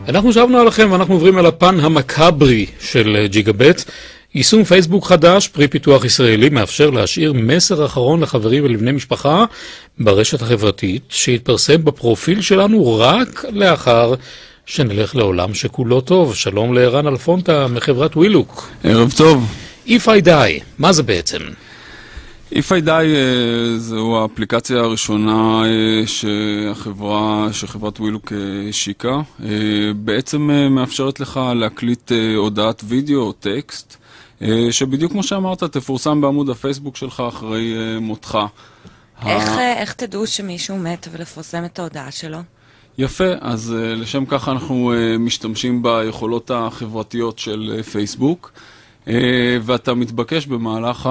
אנחנו שבנו עליכם ואנחנו עוברים אל הפן המקאברי של ג'יגאבט. יישום פייסבוק חדש, פרי פיתוח ישראלי, מאפשר להשאיר מסר אחרון לחברים ולבני משפחה ברשת החברתית, שהתפרסם בפרופיל שלנו רק לאחר שנלך לעולם שכולו טוב. שלום לערן אלפונטה מחברת ווילוק. ערב טוב. If I Die, מה זה בעצם? If I Die זו האפליקציה הראשונה שחברת ווילוק השיקה. בעצם מאפשרת לך להקליט הודעת וידאו או טקסט, שבדיוק כמו שאמרת, תפורסם בעמוד הפייסבוק שלך אחרי מותך. איך תדעו שמישהו מת ולפרסם את ההודעה שלו? יפה, אז לשם כך אנחנו משתמשים ביכולות החברתיות של פייסבוק, ואתה מתבקש במהלך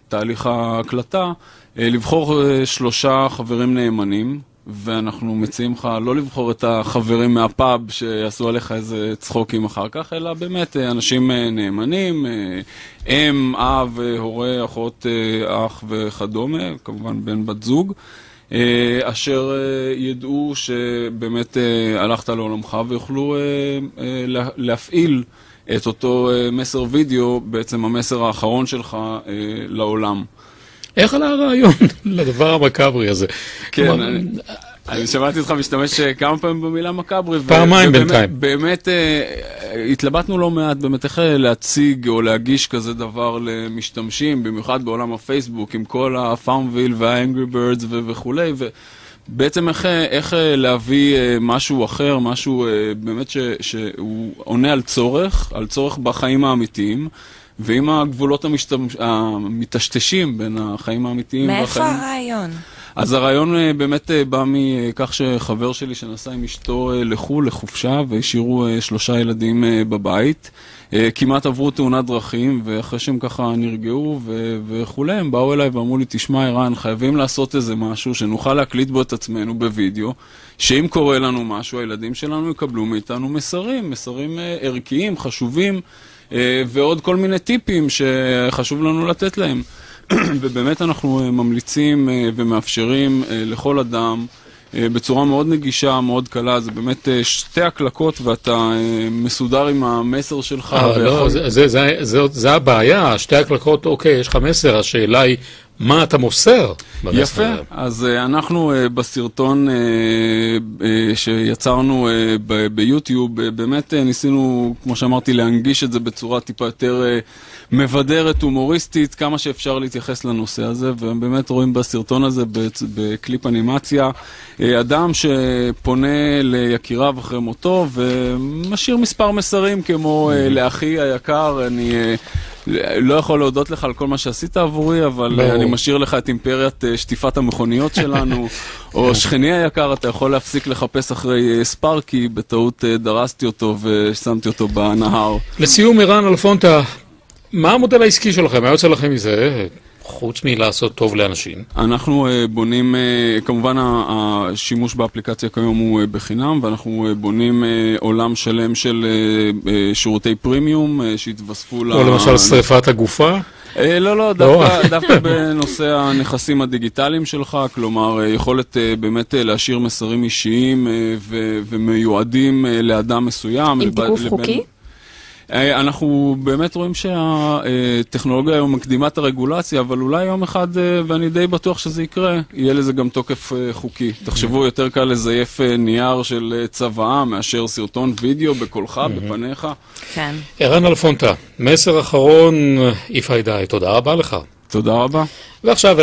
תהליך ההקלטה לבחור 3 חברים נאמנים, ואנחנו מציעים לך לא לבחור את החברים מהפאב שיעשו עליך איזה צחוקים אחר כך, אלא באמת אנשים נאמנים, אם, אב, הורה, אחות, אח וכדומה, כמובן בן בת זוג, אשר ידעו שבאמת הלכת לעולמך ויוכלו להפעיל את אותו מסר וידאו, בעצם המסר האחרון שלך לעולם. איך עלה הרעיון לדבר המקאברי הזה? כן, אני שמעתי אותך משתמש כמה פעמים במילה מקאברי. פעמיים בינתיים. באמת התלבטנו לא מעט, באמת איך להציג או להגיש כזה דבר למשתמשים, במיוחד בעולם הפייסבוק, עם כל הפארמוויל והאנגרי בירדס וכולי, בעצם איך להביא משהו אחר, משהו באמת שהוא עונה על צורך בחיים האמיתיים, ועם הגבולות המטשטשים בין החיים האמיתיים והחיים... מאיפה הרעיון? אז הרעיון באמת בא מכך שחבר שלי שנסע עם אשתו לחול, לחופשה, והשאירו 3 ילדים בבית. כמעט עברו תאונת דרכים, ואחרי שהם ככה נרגעו וכולי, הם באו אליי ואמרו לי, תשמע ערן, חייבים לעשות איזה משהו שנוכל להקליט בו את עצמנו בווידאו, שאם קורה לנו משהו, הילדים שלנו יקבלו מאיתנו מסרים ערכיים, חשובים, ועוד כל מיני טיפים שחשוב לנו לתת להם. ובאמת אנחנו ממליצים ומאפשרים לכל אדם בצורה מאוד נגישה, מאוד קלה. זה באמת 2 הקלקות ואתה מסודר עם המסר שלך. לא, זה הבעיה. 2 הקלקות, אוקיי, יש לך מסר, השאלה היא מה אתה מוסר במסר. יפה, אז אנחנו בסרטון שיצרנו ביוטיוב, באמת ניסינו, כמו שאמרתי, להנגיש את זה בצורה טיפה יותר מבדרת, הומוריסטית, כמה שאפשר להתייחס לנושא הזה, ובאמת רואים בסרטון הזה, בקליפ אנימציה, אדם שפונה ליקיריו אחרי מותו, ומשאיר מספר מסרים כמו לאחי היקר, אני לא יכול להודות לך על כל מה שעשית עבורי, אבל אני משאיר לך את אימפריית שטיפת המכוניות שלנו, או שכני היקר, אתה יכול להפסיק לחפש אחרי ספארקי, בטעות דרסתי אותו ושמתי אותו בנהר. לסיום, ערן אלפונטה, מה המודל העסקי שלכם? מה יוצא לכם מזה? חוץ מלעשות טוב לאנשים. אנחנו בונים, כמובן השימוש באפליקציה כיום הוא בחינם, ואנחנו בונים עולם שלם של שירותי פרימיום שהתווספו או למשל שריפת הגופה? לא, דווקא בנושא הנכסים הדיגיטליים שלך, כלומר יכולת באמת להשאיר מסרים אישיים ומיועדים לאדם מסוים. עם תיקוף חוקי? אנחנו באמת רואים שהטכנולוגיה היום מקדימה את הרגולציה, אבל אולי יום אחד, ואני די בטוח שזה יקרה, יהיה לזה גם תוקף חוקי. תחשבו, יותר קל לזייף נייר של צוואה מאשר סרטון וידאו בקולך, בפניך. כן. ערן אלפונטה, מסר אחרון, If I Die, תודה רבה לך. תודה רבה. ועכשיו